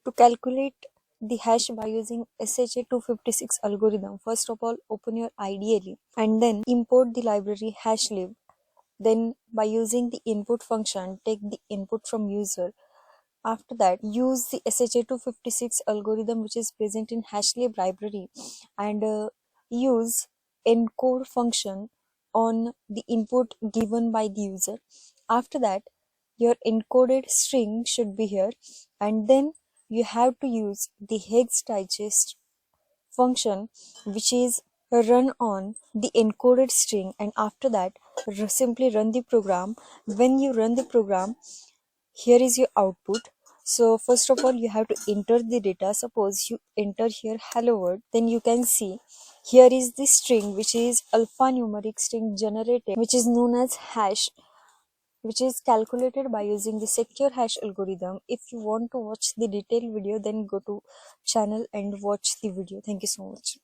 To calculate the hash by using SHA256 algorithm, first of all open your IDLE and then import the library hashlib. Then by using the input function, take the input from user. After that, use the SHA256 algorithm which is present in hashlib library and use encode function on the input given by the user. After that, your encoded string should be here, and then you have to use the hex digest function which is run on the encoded string, and after that simply run the program. When you run the program, here is your output. So first of all you have to enter the data. Suppose you enter here hello world, then you can see here is the string which is alphanumeric string generated, which is known as hash, which is calculated by using the secure hash algorithm. If you want to watch the detailed video, then go to channel and watch the video. Thank you so much.